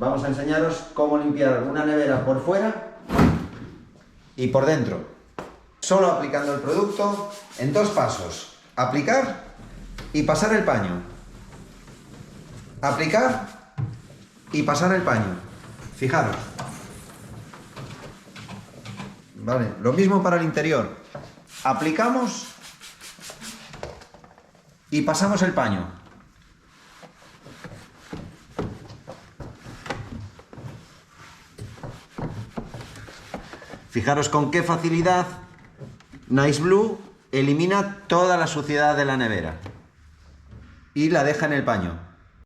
Vamos a enseñaros cómo limpiar una nevera por fuera y por dentro. Solo aplicando el producto en 2 pasos. Aplicar y pasar el paño. Aplicar y pasar el paño. Fijaros. Vale, lo mismo para el interior. Aplicamos y pasamos el paño. Fijaros con qué facilidad Nice Blue elimina toda la suciedad de la nevera y la deja en el paño.